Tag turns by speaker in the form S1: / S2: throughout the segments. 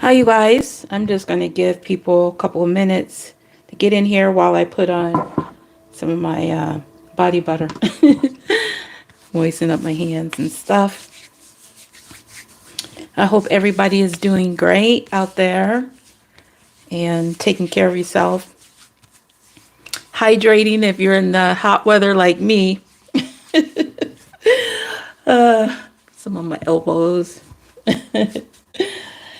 S1: Hi, you guys. I'm just going to give people a couple of minutes to get in here while I put on some of my body butter. Moisten up my hands and stuff. I hope everybody is doing great out there and taking care of yourself. Hydrating if you're in the hot weather like me. Some of my elbows.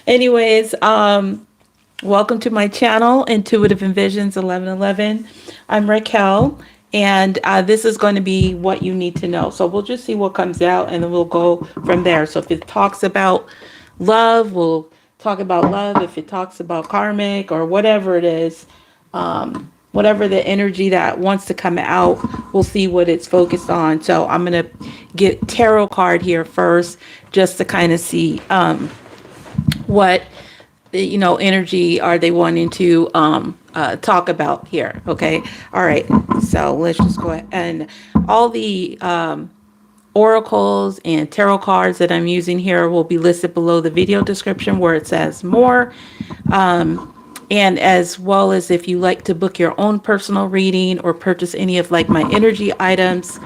S1: Anyways, welcome to my channel, Intuitive Envisions 1111. I'm Raquel, and this is going to be what you need to know. So we'll just see what comes out, and then we'll go from there. So if it talks about love, we'll talk about love. If it talks about karmic or whatever it is, whatever the energy that wants to come out, we'll see what it's focused on. So I'm going to get tarot card here first, just to kind of see what energy are they wanting to talk about here. Okay. All right. So let's just go ahead, and all the oracles and tarot cards that I'm using here will be listed below the video description where it says more. And as well as if you like to book your own personal reading or purchase any of like my energy items,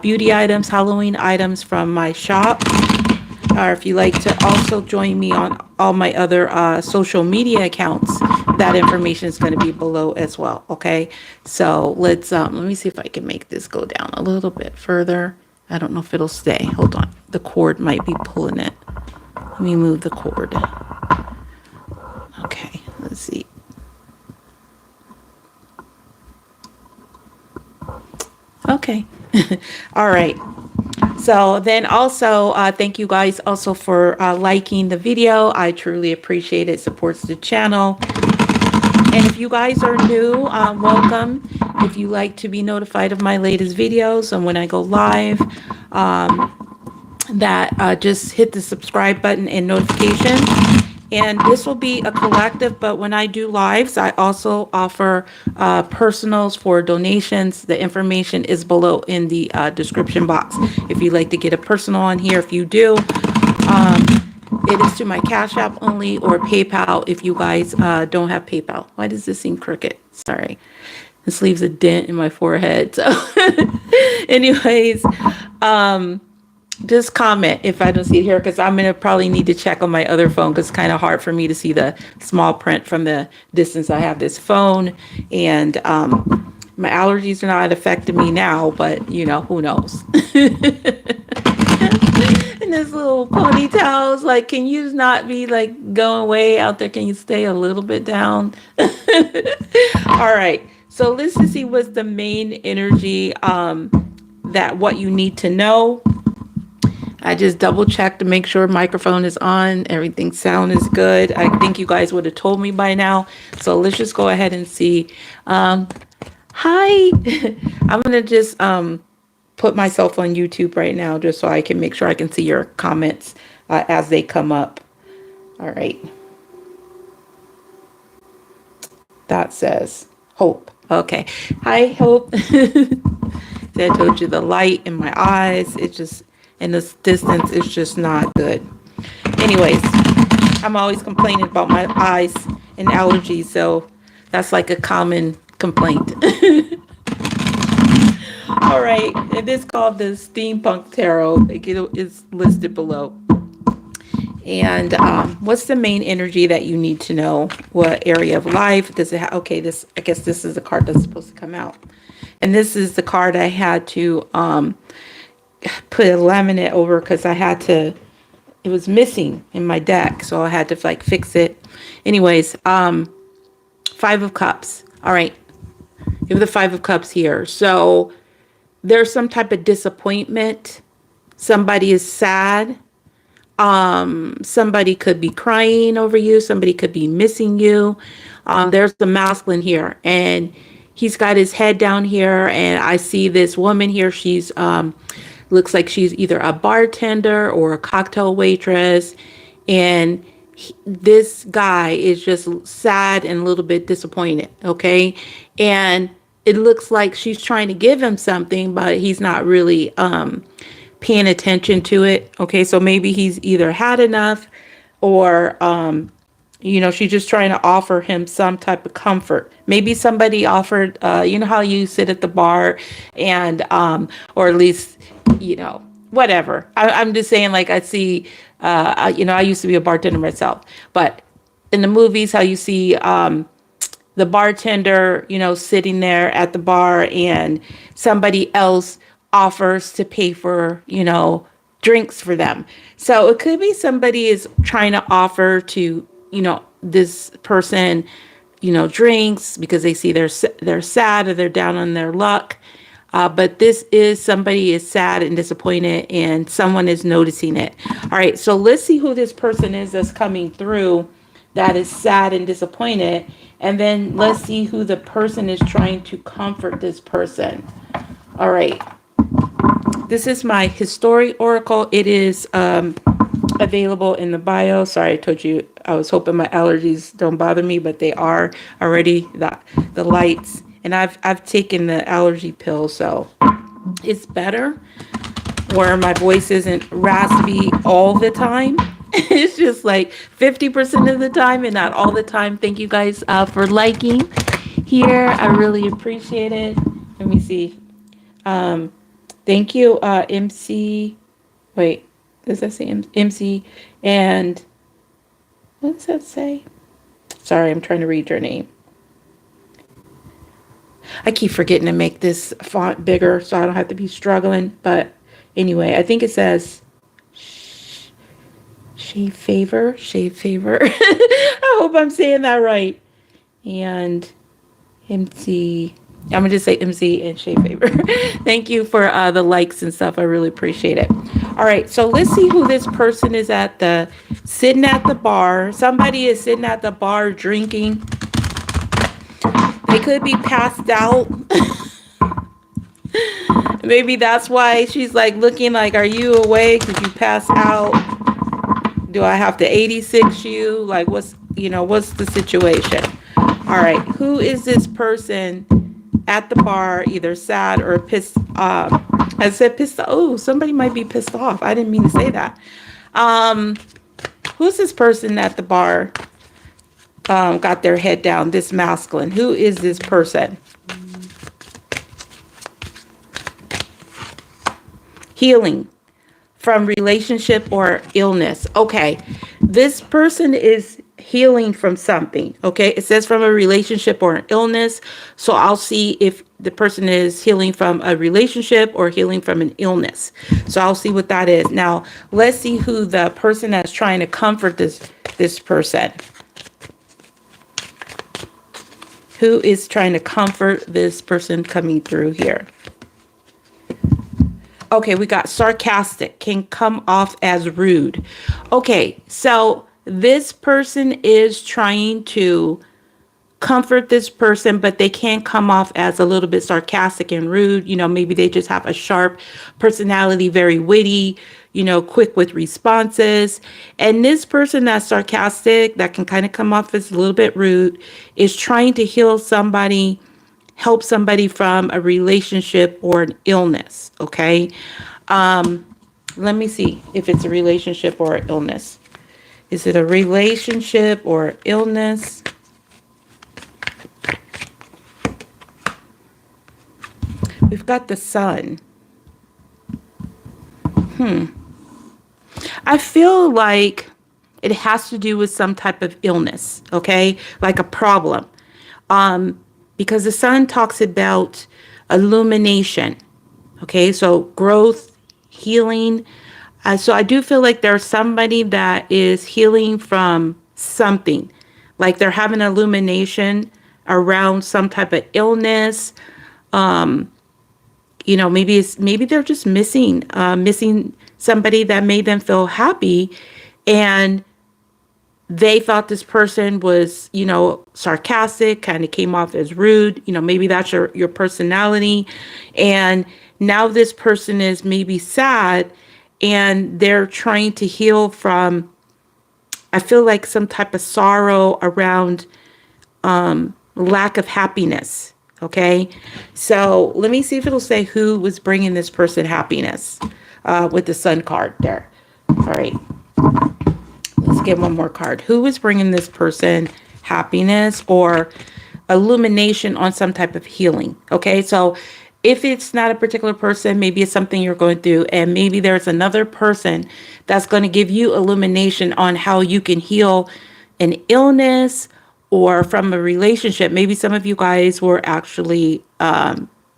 S1: beauty items, Halloween items from my shop, or if you like to also join me on all my other social media accounts, that information is going to be below as well. Okay, so let me see if I can make this go down a little bit further. I don't know if it'll stay. Hold on, the cord might be pulling it. Let me move the cord. Okay, let's see. Okay. All right. So then also, thank you guys also for liking the video. I truly appreciate it. Supports the channel. And if you guys are new, welcome. If you like to be notified of my latest videos and when I go live, just hit the subscribe button and notification. And this will be a collective, but when I do lives, I also offer personals for donations. The information is below in the description box. If you'd like to get a personal on here, if you do, it is to my Cash App only or PayPal if you guys don't have PayPal. Why does this seem crooked? Sorry. This leaves a dent in my forehead. So anyways, just comment if I don't see it here, because I'm going to probably need to check on my other phone because it's kind of hard for me to see the small print from the distance I have this phone. And my allergies are not affecting me now, but who knows? And this little ponytail is like, can you not be like going way out there? Can you stay a little bit down? All right. So let's just see what's the main energy that what you need to know. I just double checked to make sure microphone is on. Everything sound is good. I think you guys would have told me by now. So let's just go ahead and see. Hi. I'm going to just put myself on YouTube right now just so I can make sure I can see your comments as they come up. All right. That says Hope. Okay. Hi, Hope. I told you the light in my eyes. It just... and this distance is just not good. Anyways, I'm always complaining about my eyes and allergies, so that's like a common complaint. All right, it is called the Steampunk Tarot. It's listed below. And what's the main energy that you need to know? What area of life does it have? Okay, I guess this is the card that's supposed to come out. And this is the card I had to put a laminate over because it was missing in my deck, so I had to like fix it. Anyways, 5 of Cups. All right, you have the 5 of Cups here. So there's some type of disappointment. Somebody is sad. Somebody could be crying over you. Somebody could be missing you. There's the masculine here, and he's got his head down here, and I see this woman here. She's looks like she's either a bartender or a cocktail waitress. And this guy is just sad and a little bit disappointed. Okay. And it looks like she's trying to give him something, but he's not really paying attention to it. Okay. So maybe he's either had enough or she's just trying to offer him some type of comfort. Maybe somebody offered, you know how you sit at the bar and, or at least, whatever. I'm just saying, like, I see, I used to be a bartender myself, but in the movies, how you see, the bartender, sitting there at the bar and somebody else offers to pay for, drinks for them. So it could be somebody is trying to offer to, this person, drinks because they see they're sad or they're down on their luck. But this is somebody is sad and disappointed and someone is noticing it. All right, so let's see who this person is that's coming through that is sad and disappointed. And then let's see who the person is trying to comfort this person. All right. This is my History Oracle. It is available in the bio. Sorry, I told you I was hoping my allergies don't bother me, but they are already. The lights. And I've taken the allergy pill, so it's better where my voice isn't raspy all the time. It's just like 50% of the time and not all the time. Thank you guys for liking here. I really appreciate it. Let me see. Thank you, MC. Wait, does that say MC? And what does that say? Sorry, I'm trying to read your name. I keep forgetting to make this font bigger so I don't have to be struggling. But anyway, I think it says Shave Favor. I hope I'm saying that right. And MC. I'm going to just say MC and Shave Favor. Thank you for the likes and stuff. I really appreciate it. All right. So let's see who this person is sitting at the bar. Somebody is sitting at the bar drinking. They could be passed out. Maybe that's why she's like looking like, are you awake? Did you pass out? Do I have to 86 you? Like, what's the situation? All right. Who is this person at the bar, either sad or pissed off? I said pissed off. Oh, somebody might be pissed off. I didn't mean to say that. Who's this person at the bar? Got their head down, this masculine. Who is this person? Healing from relationship or illness. Okay, this person is healing from something. Okay, it says from a relationship or an illness. So I'll see if the person is healing from a relationship or healing from an illness. So I'll see what that is. Now, let's see who the person that's trying to comfort this person. Who is trying to comfort this person coming through here? Okay, we got sarcastic, can come off as rude. Okay, so this person is trying to comfort this person, but they can come off as a little bit sarcastic and rude. Maybe they just have a sharp personality, very witty, quick with responses. And this person that's sarcastic, that can kind of come off as a little bit rude, is trying to heal somebody, help somebody from a relationship or an illness. Okay. Let me see if it's a relationship or an illness. Is it a relationship or illness? We've got the sun. I feel like it has to do with some type of illness, okay? Like a problem. Because the sun talks about illumination, okay? So growth, healing. So I do feel like there's somebody that is healing from something. Like they're having illumination around some type of illness. Maybe they're just missing somebody that made them feel happy, and they thought this person was, sarcastic, kind of came off as rude. Maybe that's your personality, and now this person is maybe sad, and they're trying to heal from, I feel like, some type of sorrow around lack of happiness. Okay, so let me see if it'll say who was bringing this person happiness with the sun card there. All right, let's Let's get one more card. Who is bringing this person happiness or illumination on some type of healing? Okay, so if it's not a particular person, maybe it's something you're going through, and maybe there's another person that's going to give you illumination on how you can heal an illness or from a relationship. Maybe some of you guys were actually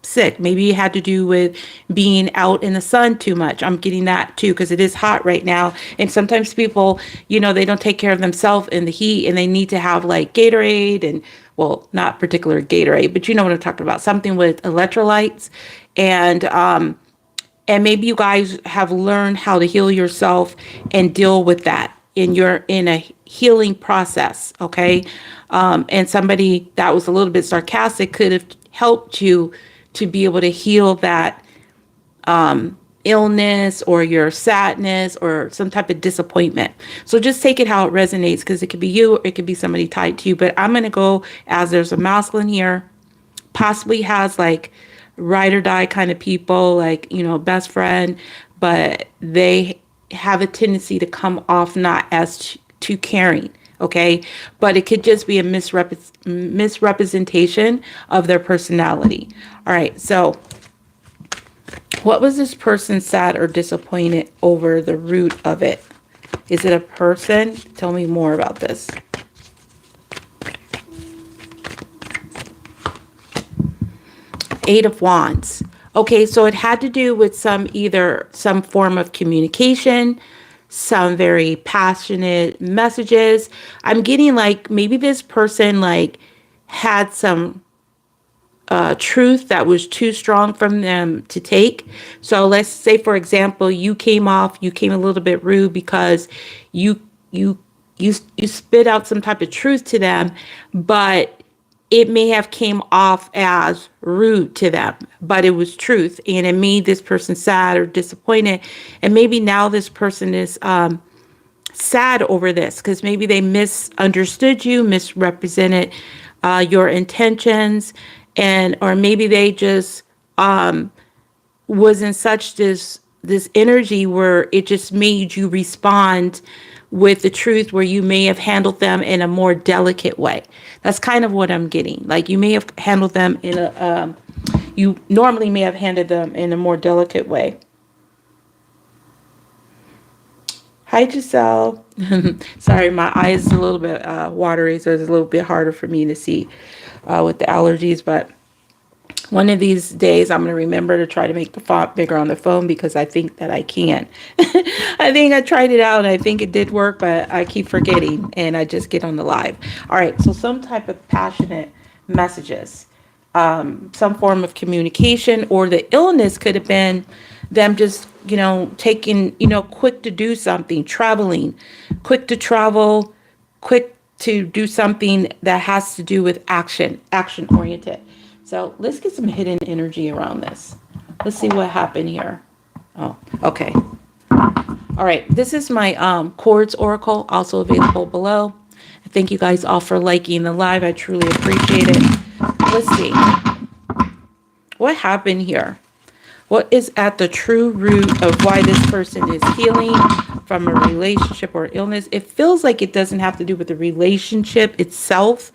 S1: sick. Maybe it had to do with being out in the sun too much. I'm getting that too, because it is hot right now. And sometimes people, they don't take care of themselves in the heat, and they need to have like Gatorade and, well, not particular Gatorade, but you know what I'm talking about. Something with electrolytes. And maybe you guys have learned how to heal yourself and deal with that in a healing process. Okay. And somebody that was a little bit sarcastic could have helped you to be able to heal that illness or your sadness or some type of disappointment. So just take it how it resonates, because it could be you or it could be somebody tied to you. But I'm going to go as there's a masculine here, possibly has like ride or die kind of people, like, best friend, but they have a tendency to come off not as too caring. Okay. But it could just be a misrepresentation of their personality. All right. So what was this person sad or disappointed over, the root of it? Is it a person? Tell me more about this. Eight of Wands. Okay, so it had to do with some form of communication, some very passionate messages. I'm getting like maybe this person like had some truth that was too strong from them to take. So let's say, for example, you came a little bit rude because you spit out some type of truth to them, but it may have came off as rude to them, but it was truth, and it made this person sad or disappointed. And maybe now this person is sad over this because maybe they misunderstood you, misrepresented your intentions, or maybe they just was in such this energy where it just made you respond with the truth, where you may have handled them in a more delicate way. That's kind of what I'm getting. Like you may have handled them you normally may have handled them in a more delicate way. Hi, Giselle. Sorry, my eyes are a little bit watery, so it's a little bit harder for me to see with the allergies, but one of these days, I'm going to remember to try to make the font bigger on the phone, because I think that I can. I think I tried it out and I think it did work, but I keep forgetting and I just get on the live. All right. So some type of passionate messages, some form of communication, or the illness could have been them just, taking, quick to do something, traveling, quick to travel, quick to do something that has to do with action oriented. So let's get some hidden energy around this. Let's see what happened here. Oh, okay. All right. This is my Quartz Oracle, also available below. Thank you guys all for liking the live. I truly appreciate it. Let's see. What happened here? What is at the true root of why this person is healing from a relationship or illness? It feels like it doesn't have to do with the relationship itself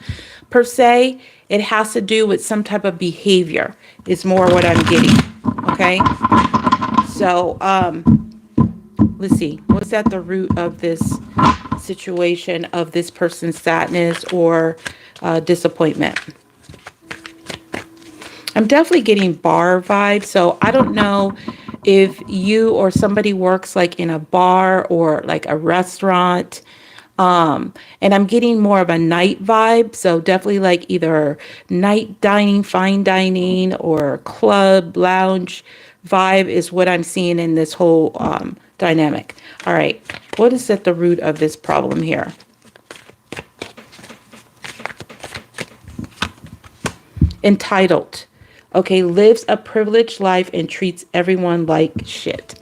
S1: per se. It has to do with some type of behavior is more what I'm getting. Okay. So, let's see. What's at the root of this situation, of this person's sadness or disappointment? I'm definitely getting bar vibes. So I don't know if you or somebody works like in a bar or like a restaurant. And I'm getting more of a night vibe. So definitely like either night dining, fine dining, or club, lounge vibe is what I'm seeing in this whole dynamic. All right. What is at the root of this problem here? Entitled. Okay. Lives a privileged life and treats everyone like shit.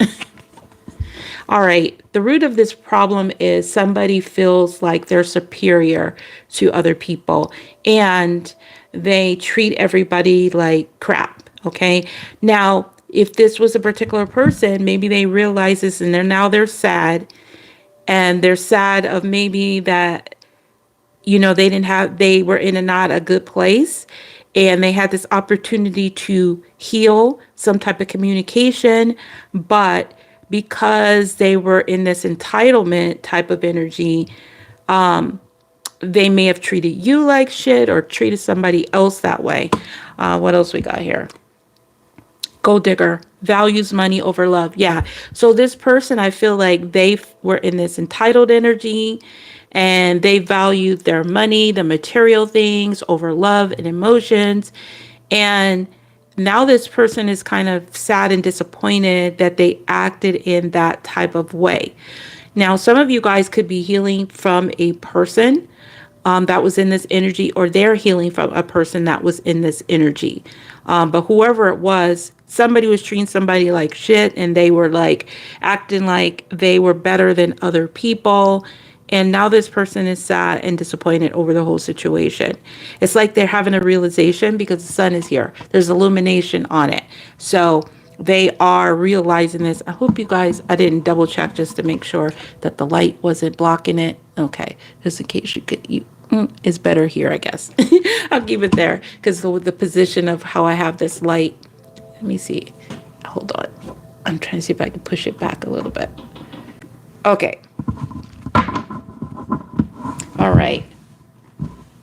S1: All right. The root of this problem is somebody feels like they're superior to other people and they treat everybody like crap. Okay. Now, if this was a particular person, maybe they realize this and they're sad and they're sad of maybe that, they were in a not a good place, and they had this opportunity to heal some type of communication, but because they were in this entitlement type of energy, they may have treated you like shit or treated somebody else that way. What else we got here? Gold digger, values money over love. Yeah. So this person, I feel like were in this entitled energy, and they valued their money, the material things over love and emotions. And now this person is kind of sad and disappointed that they acted in that type of way. Now, some of you guys could be healing from a person that was in this energy, or they're healing from a person that was in this energy. But whoever it was, somebody was treating somebody like shit, and they were like acting like they were better than other people. And now this person is sad and disappointed over the whole situation. It's like they're having a realization because the sun is here. There's illumination on it. So they are realizing this. I hope you guys, I didn't double check just to make sure that the light wasn't blocking it. Okay, just in case it's better here, I guess. I'll keep it there because the position of how I have this light. Let me see. Hold on. I'm trying to see if I can push it back a little bit. Okay. All right.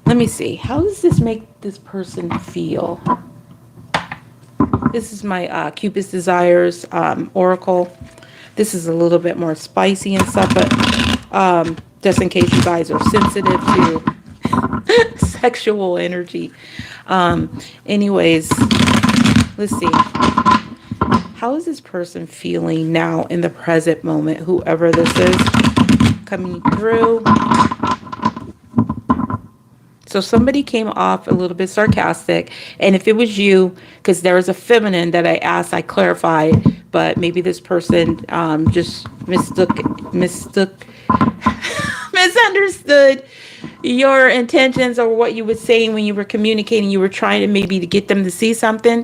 S1: Let me see. How does this make this person feel? This is my Cupid's Desires Oracle. This is a little bit more spicy and stuff, but just in case you guys are sensitive to sexual energy. Anyways, let's see. How is this person feeling now in the present moment, whoever this is coming through? So somebody came off a little bit sarcastic, and if it was you, because there was a feminine that I asked, I clarified, but maybe this person just misunderstood your intentions or what you were saying when you were communicating. You were trying to maybe to get them to see something,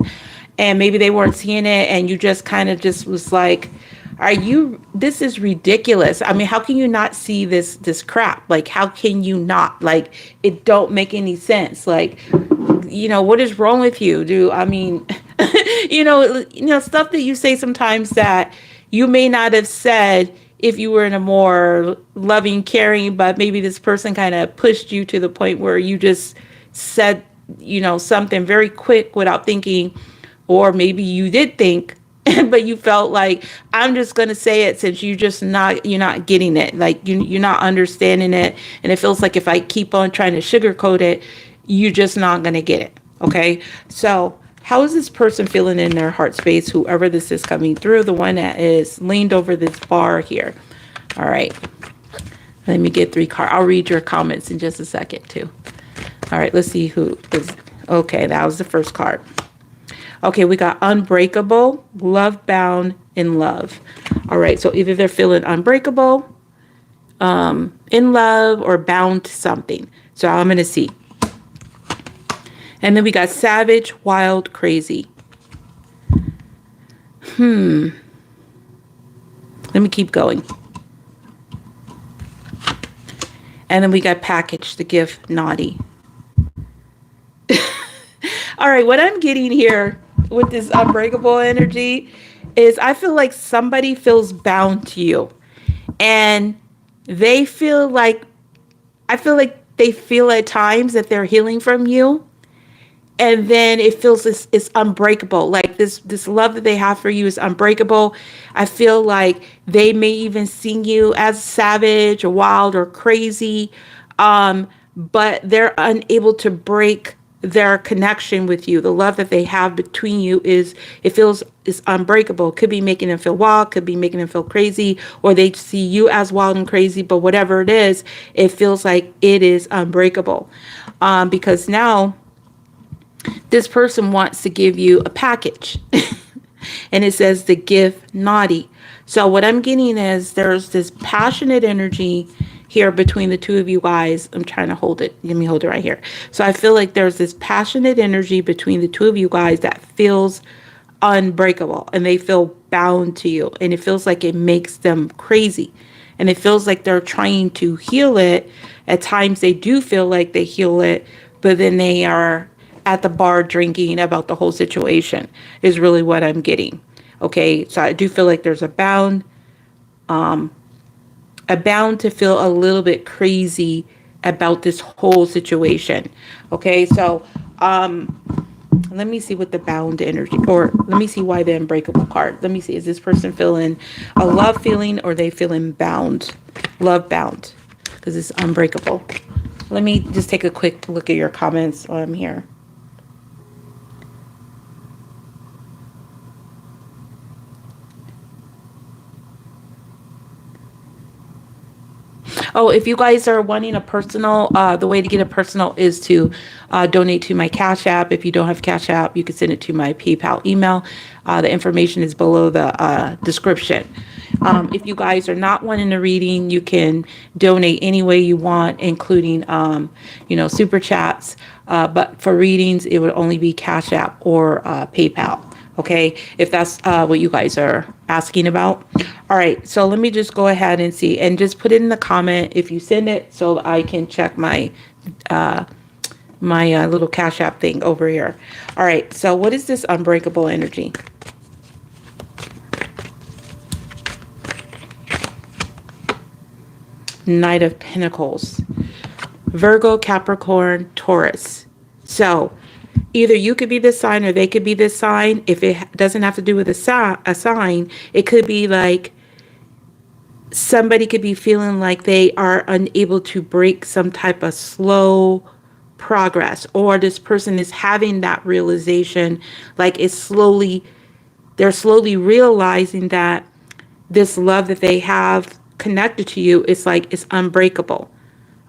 S1: and maybe they weren't seeing it, and you just kind of just was like, this is ridiculous. I mean, how can you not see this crap? Like, how can you not? Like, it don't make any sense. Like, what is wrong with you? Stuff that you say sometimes that you may not have said if you were in a more loving, caring, but maybe this person kind of pushed you to the point where you just said, something very quick without thinking, or maybe you did think, but you felt like, I'm just going to say it since you're not getting it. Like you're not understanding it. And it feels like if I keep on trying to sugarcoat it, you're just not going to get it. Okay. So how is this person feeling in their heart space? Whoever this is coming through, the one that is leaned over this bar here. All right. Let me get 3 cards. I'll read your comments in just a second too. All right. Let's see who is. Okay. That was the first card. Okay, we got unbreakable, love bound, in love. All right, so either they're feeling unbreakable, in love, or bound to something. So I'm going to see. And then we got savage, wild, crazy. Let me keep going. And then we got package, the gift, naughty. All right, what I'm getting here with this unbreakable energy is I feel like somebody feels bound to you, and I feel like they feel at times that they're healing from you, and then it feels it's unbreakable. Like this love that they have for you is unbreakable. I feel like they may even see you as savage or wild or crazy, but they're unable to break their connection with you. The love that they have between you is unbreakable. Could be making them feel wild, could be making them feel crazy, or they see you as wild and crazy, but whatever it is, it feels like it is unbreakable. Because now this person wants to give you a package and it says the gift naughty. So what I'm getting is there's this passionate energy here between the two of you guys. I'm trying to hold it. Let me hold it right here. So I feel like there's this passionate energy between the two of you guys that feels unbreakable, and they feel bound to you, and it feels like it makes them crazy. and it feels like they're trying to heal it. At times they do feel like they heal it, but then they are at the bar drinking about the whole situation is really what I'm getting. Okay, so I do feel like there's a bound to feel a little bit crazy about this whole situation. Okay, so let me see what the bound energy, or let me see why the unbreakable card. Let me see, is this person feeling a love feeling, or they feeling bound, love bound, because it's unbreakable. Let me just take a quick look at your comments while I'm here. Oh, if you guys are wanting a personal, the way to get a personal is to donate to my Cash App. If you don't have Cash App, you can send it to my PayPal email. The information is below the description. If you guys are not wanting a reading, you can donate any way you want, including, super chats. But for readings, it would only be Cash App or PayPal. Okay, if that's what you guys are asking about. All right, so let me just go ahead and see, and just put it in the comment if you send it, so I can check my little Cash App thing over here. All right, so what is this unbreakable energy? Knight of Pentacles, Virgo, Capricorn, Taurus. So either you could be this sign or they could be this sign. If it doesn't have to do with a sign, it could be like somebody could be feeling like they are unable to break some type of slow progress, or this person is having that realization, like they're slowly realizing that this love that they have connected to you is like it's unbreakable.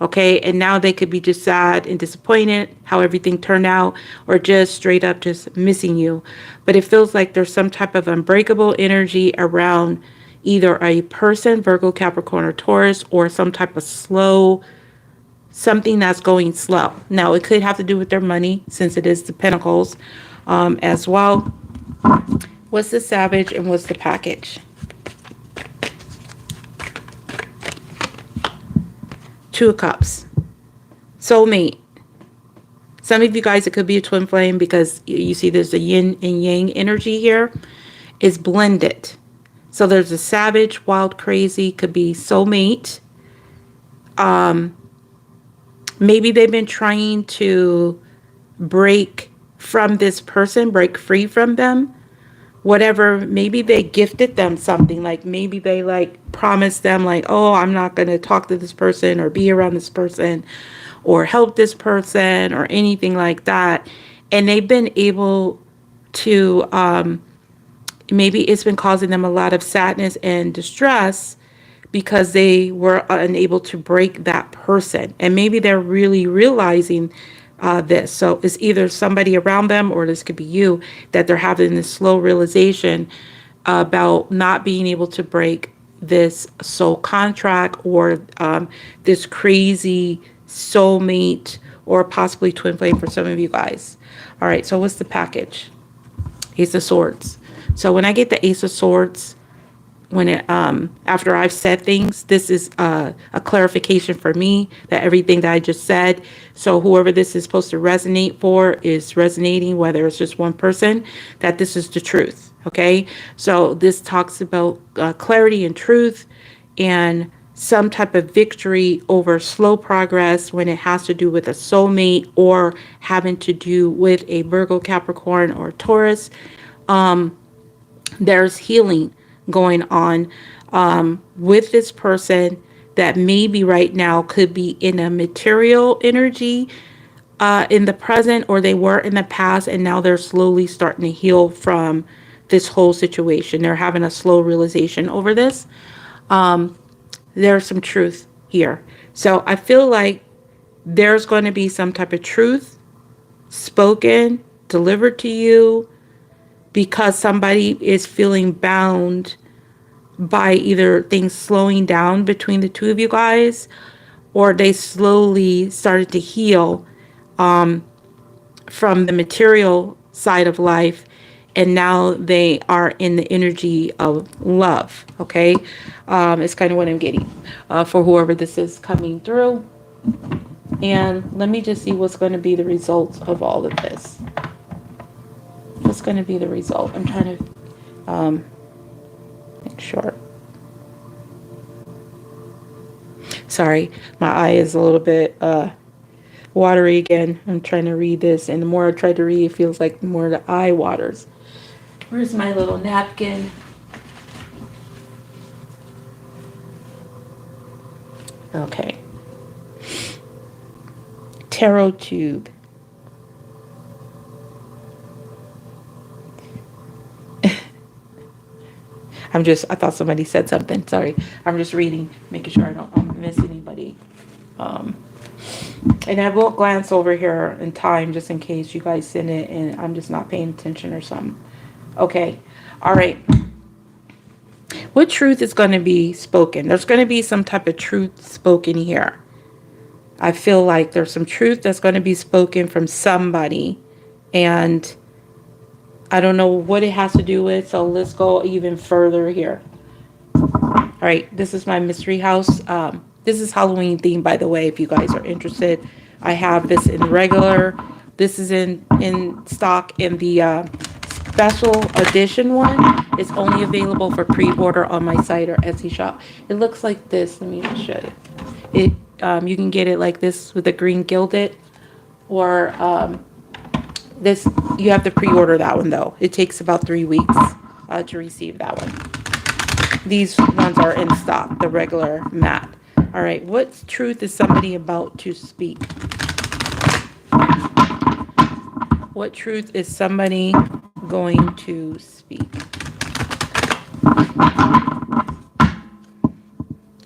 S1: Okay, and now they could be just sad and disappointed how everything turned out, or just straight up just missing you. But it feels like there's some type of unbreakable energy around either a person, Virgo, Capricorn, or Taurus, or some type of something that's going slow. Now, it could have to do with their money, since it is the Pentacles as well. What's the Savage and what's the package? Two of Cups. Soulmate. Some of you guys, it could be a twin flame, because you see there's a yin and yang energy here. It's blended. So there's a savage, wild, crazy, could be soulmate. Maybe they've been trying to break from this person, break free from them. Whatever, maybe they gifted them something, like maybe they like promised them like, oh, I'm not going to talk to this person or be around this person or help this person or anything like that. And they've been able to, maybe it's been causing them a lot of sadness and distress because they were unable to break that person. And maybe they're really realizing this. So it's either somebody around them, or this could be you, that they're having this slow realization about not being able to break this soul contract, or this crazy soulmate, or possibly twin flame for some of you guys. All right, so what's the package? Ace of Swords. So when I get the Ace of Swords, when it after I've said things, this is a clarification for me that everything that I just said. So whoever this is supposed to resonate for is resonating, whether it's just one person, that this is the truth. Okay, so this talks about clarity and truth, and some type of victory over slow progress when it has to do with a soulmate, or having to do with a Virgo, Capricorn, or Taurus. There's healing going on with this person that maybe right now could be in a material energy in the present, or they were in the past, and now they're slowly starting to heal from this whole situation. They're having a slow realization over this. There's some truth here. So I feel like there's going to be some type of truth spoken, delivered to you, because somebody is feeling bound by either things slowing down between the two of you guys, or they slowly started to heal from the material side of life, and now they are in the energy of love. Okay, it's kind of what I'm getting for whoever this is coming through. And let me just see what's going to be the results of all of this. What's going to be the result? I'm trying to make sure. Sorry, my eye is a little bit watery again. I'm trying to read this, and the more I try to read, it feels like the more the eye waters. Where's my little napkin? Okay. Tarot tube. I thought somebody said something. Sorry. I'm just reading, making sure I don't miss anybody. And I will glance over here in time just in case you guys send it and I'm just not paying attention or something. Okay. All right. What truth is going to be spoken? There's going to be some type of truth spoken here. I feel like there's some truth that's going to be spoken from somebody. And I don't know what it has to do with. So let's go even further here. All right. This is my mystery house. This is Halloween themed, by the way, if you guys are interested. I have this in regular. This is in stock in the special edition one. It's only available for pre-order on my site or Etsy shop. It looks like this. Let me just show you. You can get it like this with a green gilded, or this. You have to pre-order that one though. It takes about 3 weeks to receive that one. These ones are in stock, the regular matte. All right, what truth is somebody about to speak? What truth is somebody going to speak?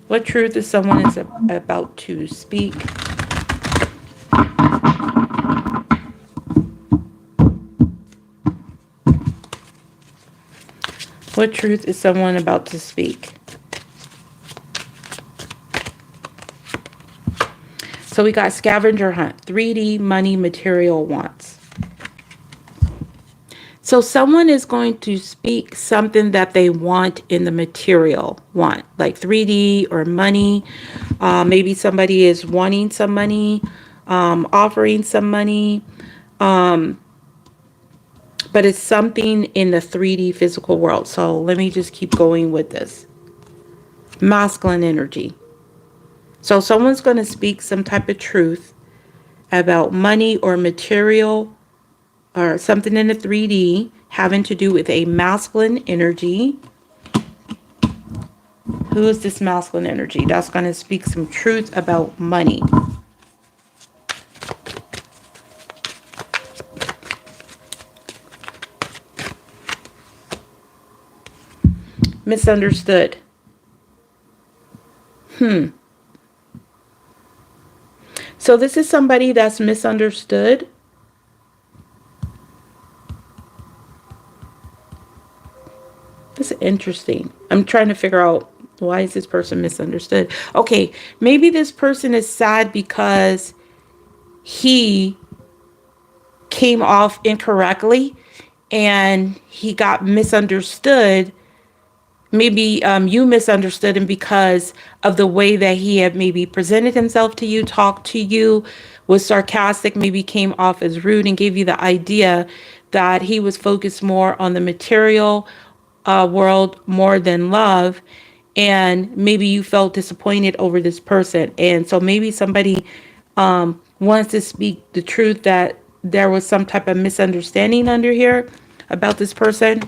S1: What truth is someone is about to speak? What truth is someone about to speak? So we got scavenger hunt, 3D money material wants. So someone is going to speak something that they want in the material want, like 3D or money. Maybe somebody is wanting some money, offering some money. But it's something in the 3D physical world. So let me just keep going with this. Masculine energy. So someone's going to speak some type of truth about money or material or something in the 3D having to do with a masculine energy. Who is this masculine energy? That's going to speak some truth about money. Misunderstood. So this is somebody that's misunderstood. This is interesting. I'm trying to figure out, why is this person misunderstood? Okay, maybe this person is sad because he came off incorrectly and he got misunderstood. Maybe you misunderstood him because of the way that he had maybe presented himself to you, talked to you, was sarcastic, maybe came off as rude and gave you the idea that he was focused more on the material world more than love. And maybe you felt disappointed over this person. And so maybe somebody wants to speak the truth that there was some type of misunderstanding under here about this person.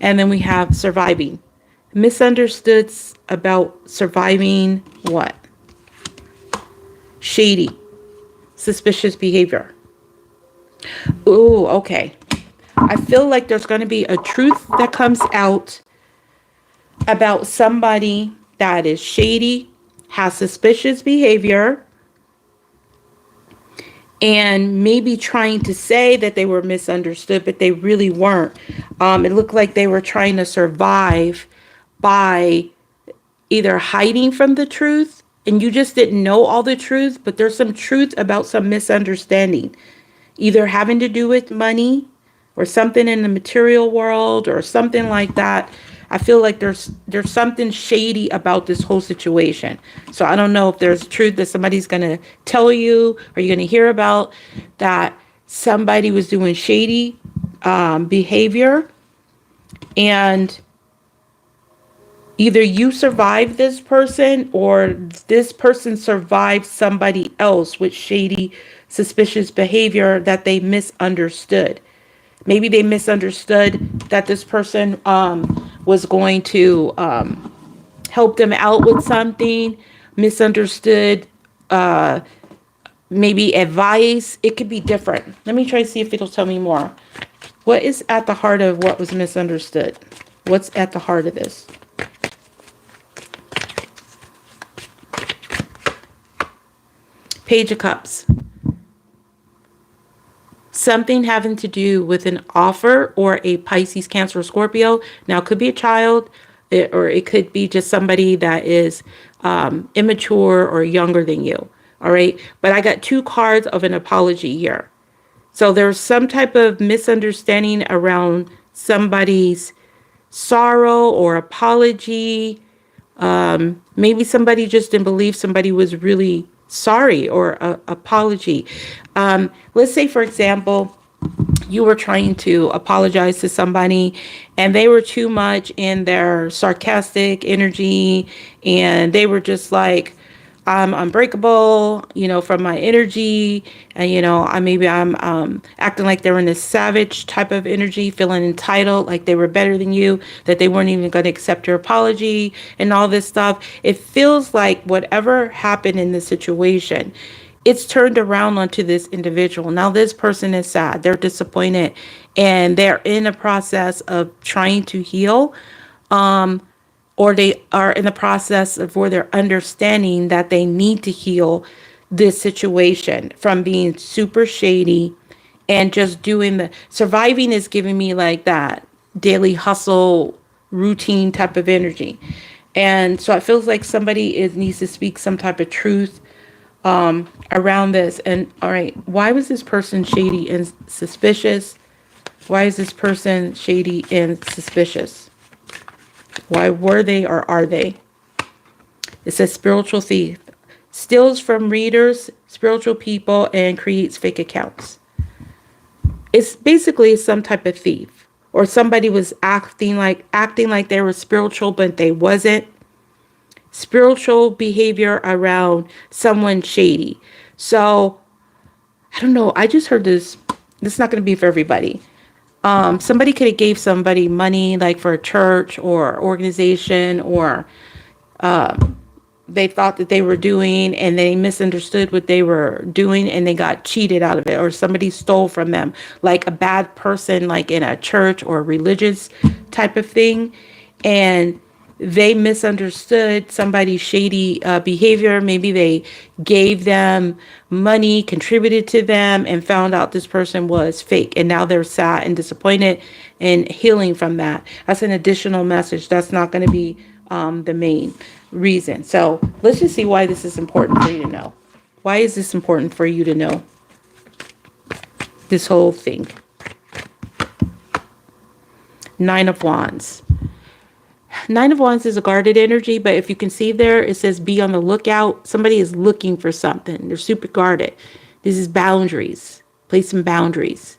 S1: And then we have surviving. Misunderstood about surviving what? Shady. Suspicious behavior. Ooh, okay. I feel like there's going to be a truth that comes out about somebody that is shady, has suspicious behavior, and maybe trying to say that they were misunderstood, but they really weren't. It looked like they were trying to survive by either hiding from the truth, and you just didn't know all the truth, but there's some truth about some misunderstanding, either having to do with money or something in the material world or something like that. I feel like there's something shady about this whole situation. So I don't know if there's truth that somebody's going to tell you or you're going to hear about, that somebody was doing shady behavior, and either you survived this person or this person survived somebody else with shady, suspicious behavior that they misunderstood. Maybe they misunderstood that this person was going to help them out with something, misunderstood maybe advice. It could be different. Let me try to see if it'll tell me more. What is at the heart of what was misunderstood? What's at the heart of this? Page of Cups. Something having to do with an offer or a Pisces, Cancer, or Scorpio. Now, it could be a child, or it could be just somebody that is immature or younger than you. All right. But I got 2 cards of an apology here. So there's some type of misunderstanding around somebody's sorrow or apology. Maybe somebody just didn't believe somebody was really sorry or apology. Let's say, for example, you were trying to apologize to somebody and they were too much in their sarcastic energy, and they were just like, I'm unbreakable, from my energy. And, I'm acting like they were in this savage type of energy, feeling entitled, like they were better than you, that they weren't even going to accept your apology and all this stuff. It feels like whatever happened in this situation, it's turned around onto this individual. Now this person is sad, they're disappointed, and they're in a process of trying to heal. Or they are in the process of where they're understanding that they need to heal this situation from being super shady and just doing the surviving is giving me like that daily hustle routine type of energy. And so it feels like somebody needs to speak some type of truth around this. And all right, why was this person shady and suspicious? Why is this person shady and suspicious? Why were they or are they? It says spiritual thief. Steals from readers, spiritual people, and creates fake accounts. It's basically some type of thief. Or somebody was acting like they were spiritual, but they wasn't. Spiritual behavior around someone shady. So, I don't know. I just heard this. This is not going to be for everybody. Somebody could have gave somebody money, like for a church or organization, or they thought that they were doing and they misunderstood what they were doing and they got cheated out of it, or somebody stole from them, like a bad person, like in a church or religious type of thing. And they misunderstood somebody's shady behavior. Maybe they gave them money, contributed to them, and found out this person was fake. And now they're sad and disappointed and healing from that. That's an additional message. That's not going to be the main reason. So let's just see why this is important for you to know. Why is this important for you to know? This whole thing. 9 of Wands. 9 of Wands is a guarded energy, but if you can see there, it says be on the lookout. Somebody is looking for something. They're super guarded. This is boundaries. Place some boundaries.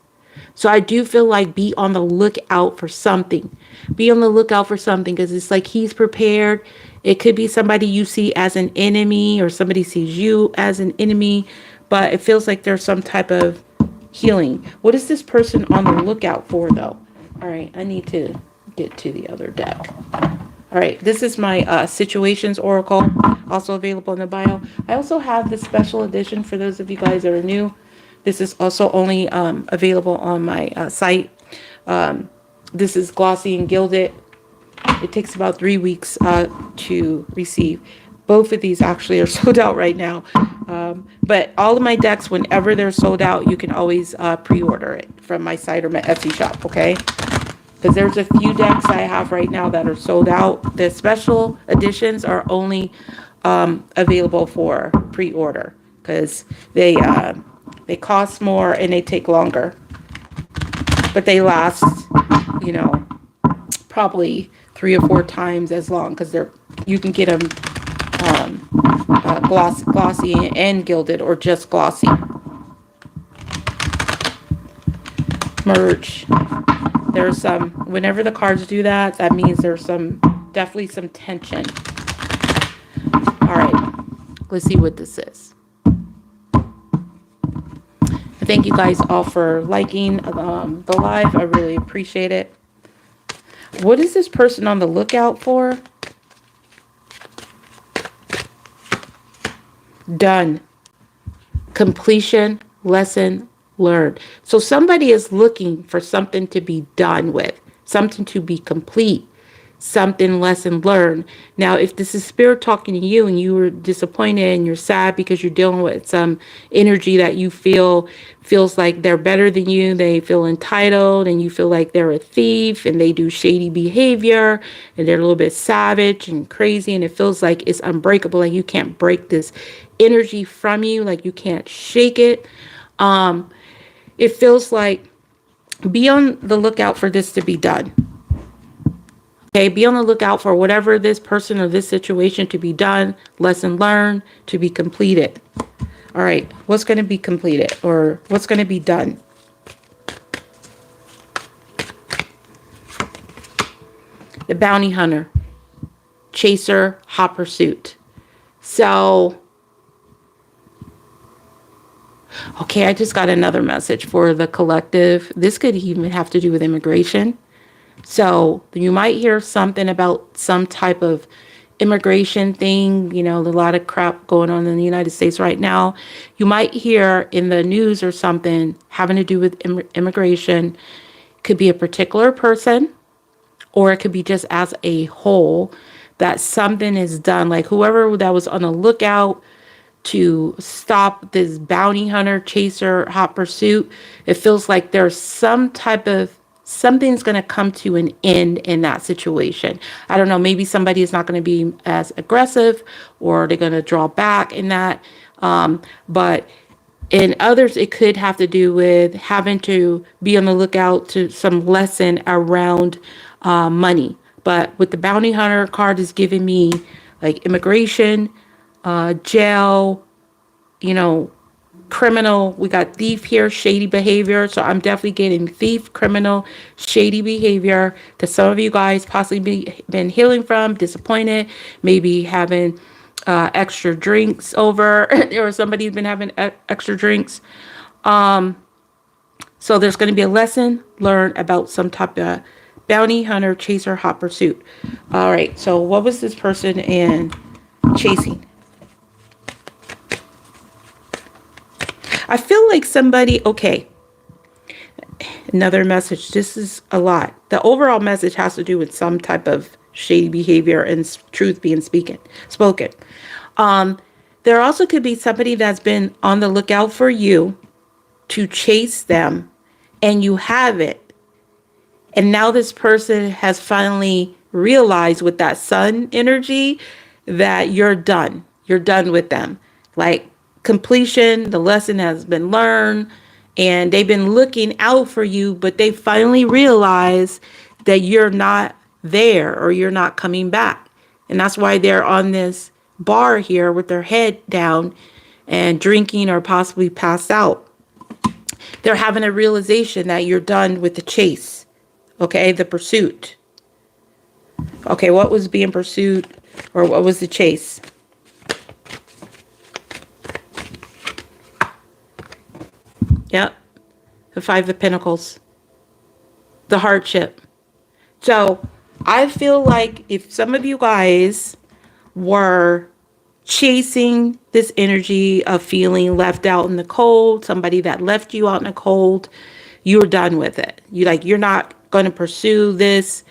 S1: So I do feel like be on the lookout for something. Be on the lookout for something, because it's like he's prepared. It could be somebody you see as an enemy, or somebody sees you as an enemy, but it feels like there's some type of healing. What is this person on the lookout for, though? All right, I need to get to the other deck. All right, this is my Situations Oracle, also available in the bio. I also have the special edition for those of you guys that are new. This is also only available on my site. This is glossy and gilded. It takes about 3 weeks to receive. Both of these actually are sold out right now. But all of my decks, whenever they're sold out, you can always pre-order it from my site or my Etsy shop, okay? Because there's a few decks I have right now that are sold out. The special editions are only available for pre-order, because they cost more and they take longer. but they last, you know, probably 3 or 4 times as long, because you can get them glossy and gilded, or just glossy. Merge. There's some, whenever the cards do that, that means there's definitely some tension. All right, let's see what this is. Thank you guys all for liking the live. I really appreciate it. What is this person on the lookout for? Done. Completion, lesson learned. So somebody is looking for something to be done with, something to be complete, something lesson learned. Now, if this is spirit talking to you and you were disappointed and you're sad because you're dealing with some energy that you feels like they're better than you, they feel entitled, and you feel like they're a thief and they do shady behavior and they're a little bit savage and crazy, and it feels like it's unbreakable, like you can't break this energy from you, like you can't shake it. It feels like, be on the lookout for this to be done. Okay, be on the lookout for whatever this person or this situation to be done, lesson learned, to be completed. All right, what's going to be completed, or what's going to be done? The bounty hunter, chaser, hot pursuit. So, okay, I just got another message for the collective. This could even have to do with immigration. So you might hear something about some type of immigration thing. You know, a lot of crap going on in the United States right now. You might hear in the news or something having to do with immigration. Could be a particular person, or it could be just as a whole, that something is done. Like whoever that was on the lookout to stop this bounty hunter, chaser, hot pursuit, it feels like there's some type of something's going to come to an end in that situation. I don't know, maybe somebody is not going to be as aggressive, or they're going to draw back in that. But in others, it could have to do with having to be on the lookout to some lesson around money. But with the bounty hunter card is giving me like immigration, jail, you know, criminal. We got thief here, shady behavior. So I'm definitely getting thief, criminal, shady behavior that some of you guys possibly been healing from, disappointed, maybe having extra drinks over, or somebody's been having extra drinks. So there's going to be a lesson learned about some type of bounty hunter, chaser, hot pursuit. All right. So what was this person in chasing? I feel like somebody, okay, another message. This is a lot. The overall message has to do with some type of shady behavior and truth being spoken. There also could be somebody that's been on the lookout for you to chase them, and you have it. And now this person has finally realized with that sun energy that you're done. You're done with them. Like, completion, the lesson has been learned, and they've been looking out for you, but they finally realize that you're not there, or you're not coming back. And that's why they're on this bar here with their head down and drinking, or possibly passed out. They're having a realization that you're done with the chase. Okay, the pursuit. Okay, what was being pursued, or what was the chase? Yep. The Five of Pentacles. The hardship. So I feel like if some of you guys were chasing this energy of feeling left out in the cold, somebody that left you out in the cold, you're done with it. You're not going to pursue this.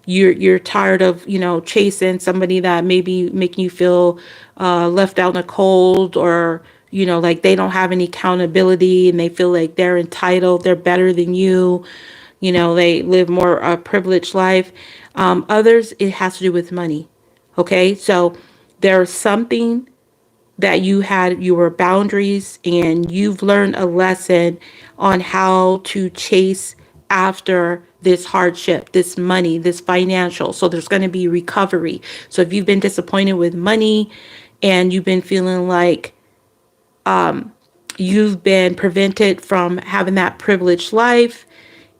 S1: You're tired of, chasing somebody that maybe making you feel left out in the cold, or like they don't have any accountability and they feel like they're entitled, they're better than you, they live more a privileged life. Others, it has to do with money. Okay, so there's something that you were boundaries, and you've learned a lesson on how to chase after this hardship, this money, this financial. So there's going to be recovery. So if you've been disappointed with money and you've been feeling like you've been prevented from having that privileged life,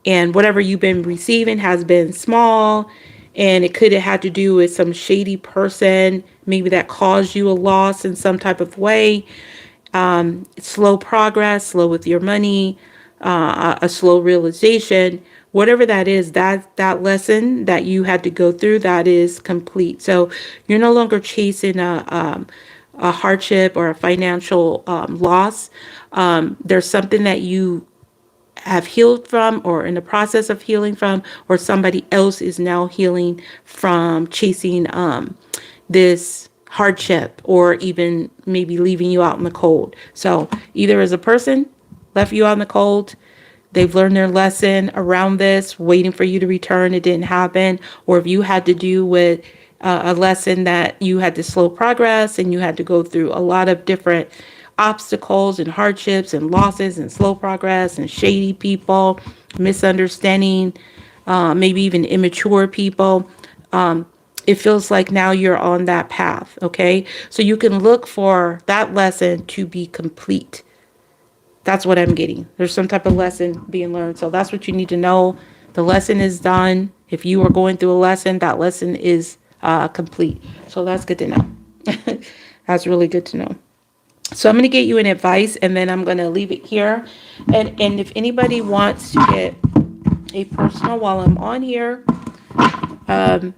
S1: and whatever you've been receiving has been small, and it could have had to do with some shady person, maybe that caused you a loss in some type of way, slow progress, slow with your money, a slow realization, whatever that is, that lesson that you had to go through, that is complete. So you're no longer chasing a hardship or a financial loss. There's something that you have healed from, or in the process of healing from, or somebody else is now healing from chasing this hardship, or even maybe leaving you out in the cold. So either as a person left you out in the cold, they've learned their lesson around this, waiting for you to return, it didn't happen, or if you had to do with a lesson that you had to slow progress and you had to go through a lot of different obstacles and hardships and losses and slow progress and shady people, misunderstanding, maybe even immature people. It feels like now you're on that path. Okay. So you can look for that lesson to be complete. That's what I'm getting. There's some type of lesson being learned. So that's what you need to know. The lesson is done. If you are going through a lesson, that lesson is complete. So that's good to know. That's really good to know. So I'm going to get you an advice, and then I'm going to leave it here. And if anybody wants to get a personal while I'm on here, the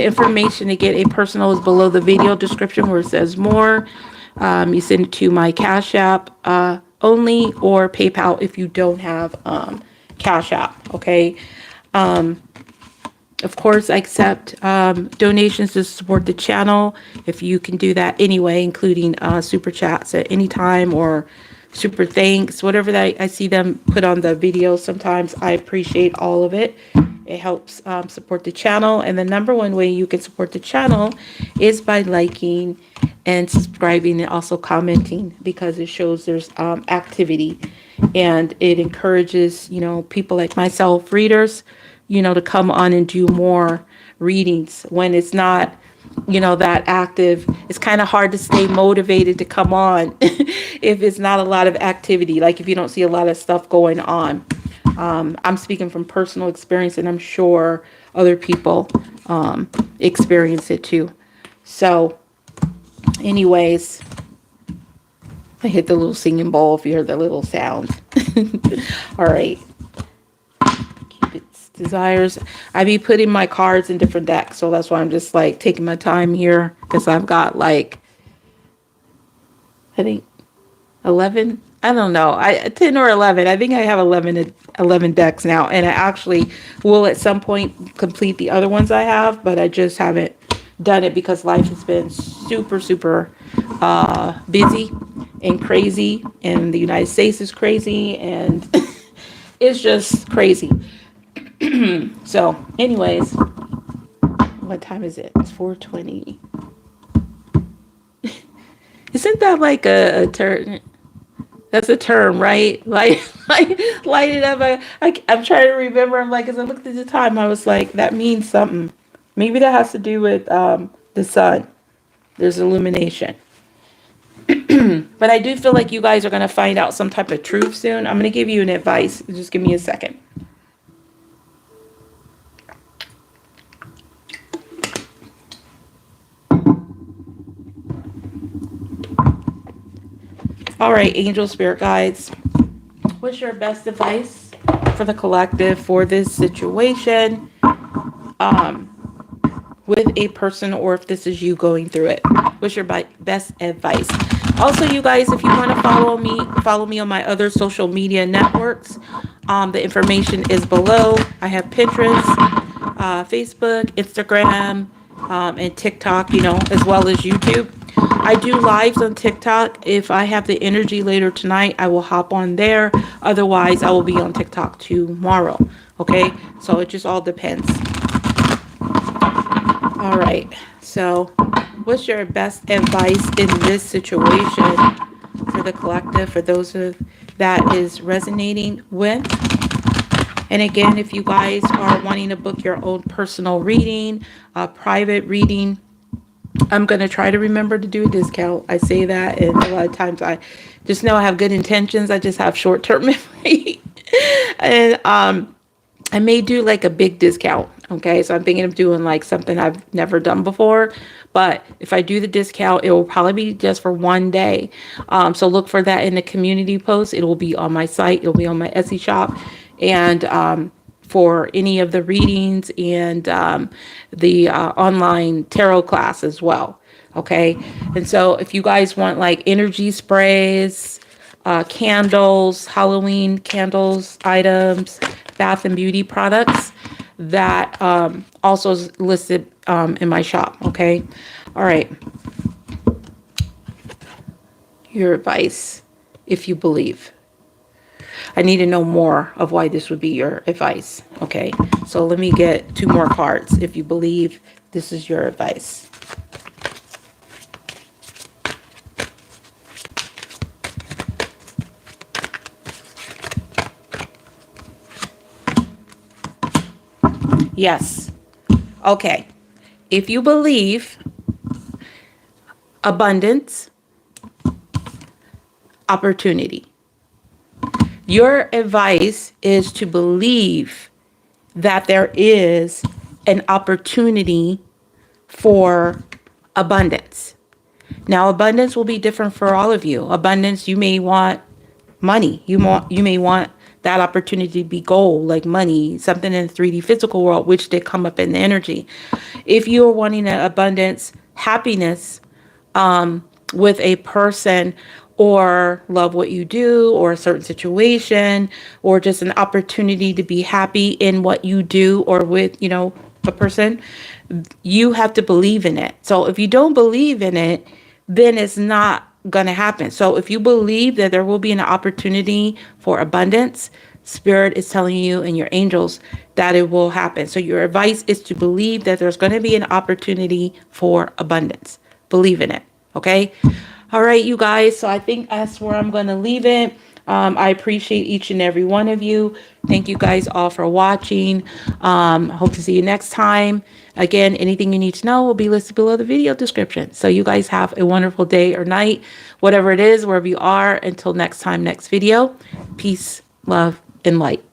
S1: information to get a personal is below the video description where it says more. You send it to my Cash App only, or PayPal if you don't have Cash App. Okay. Of course, I accept donations to support the channel. If you can do that anyway, including super chats at any time, or super thanks, whatever that I see them put on the video. Sometimes I appreciate all of it. It helps support the channel. And the number one way you can support the channel is by liking and subscribing, and also commenting, because it shows there's activity, and it encourages, people like myself, readers, to come on and do more readings. When it's not, that active, it's kind of hard to stay motivated to come on if it's not a lot of activity, like if you don't see a lot of stuff going on. I'm speaking from personal experience, and I'm sure other people experience it too. So anyways, I hit the little singing bowl if you hear the little sound. All right. Cupid's desires. I be putting my cards in different decks, so that's why I'm just like taking my time here, because I've got like, I think 11, I don't know, 10 or 11. I think I have 11 decks now, and I actually will at some point complete the other ones I have, but I just haven't done it because life has been super busy and crazy, and the United States is crazy, and it's just crazy. So anyways, what time is it? It's 4:20. Isn't that like a term? That's a term, right? Like light it up. I'm trying to remember. I'm like, as I looked at the time, I was like, that means something. Maybe that has to do with the sun. There's illumination. But I do feel like you guys are going to find out some type of truth soon. I'm going to give you an advice. Just give me a second. All right, angel spirit guides, what's your best advice for the collective for this situation with a person, or if this is you going through it? What's your best advice? Also, you guys, if you want to follow me on my other social media networks. The information is below. I have Pinterest, Facebook, Instagram, and TikTok, as well as YouTube. I do lives on TikTok. If I have the energy later tonight, I will hop on there. Otherwise, I will be on TikTok tomorrow. Okay, so it just all depends. All right, so what's your best advice in this situation for the collective, for those that is resonating with? And again, if you guys are wanting to book your own personal reading, private reading, I'm going to try to remember to do a discount. I say that, and a lot of times I just know I have good intentions. I just have short-term memory. And I may do like a big discount. Okay, so I'm thinking of doing like something I've never done before. But if I do the discount, it will probably be just for one day. So look for that in the community post. It will be on my site. It'll be on my Etsy shop. And for any of the readings and the online tarot class as well. Okay. And so if you guys want like energy sprays, candles, Halloween candles, items, bath and beauty products, that also is listed in my shop. Okay. All right. Your advice, if you believe. I need to know more of why this would be your advice. Okay, so let me get 2 more cards. If you believe this is your advice. Yes. Okay. If you believe abundance, opportunity. Your advice is to believe that there is an opportunity for abundance. Now, abundance will be different for all of you. Abundance, you may want money. You may want that opportunity to be gold, like money, something in the 3D physical world, which did come up in the energy. If you are wanting an abundance, happiness, with a person, or love what you do, or a certain situation, or just an opportunity to be happy in what you do, or with, a person, you have to believe in it. So if you don't believe in it, then it's not going to happen. So if you believe that there will be an opportunity for abundance, Spirit is telling you and your angels that it will happen. So your advice is to believe that there's going to be an opportunity for abundance. Believe in it. Okay. All right, you guys. So I think that's where I'm going to leave it. I appreciate each and every one of you. Thank you guys all for watching. Hope to see you next time. Again, anything you need to know will be listed below the video description. So you guys have a wonderful day or night, whatever it is, wherever you are. Until next time, next video. Peace, love, and light.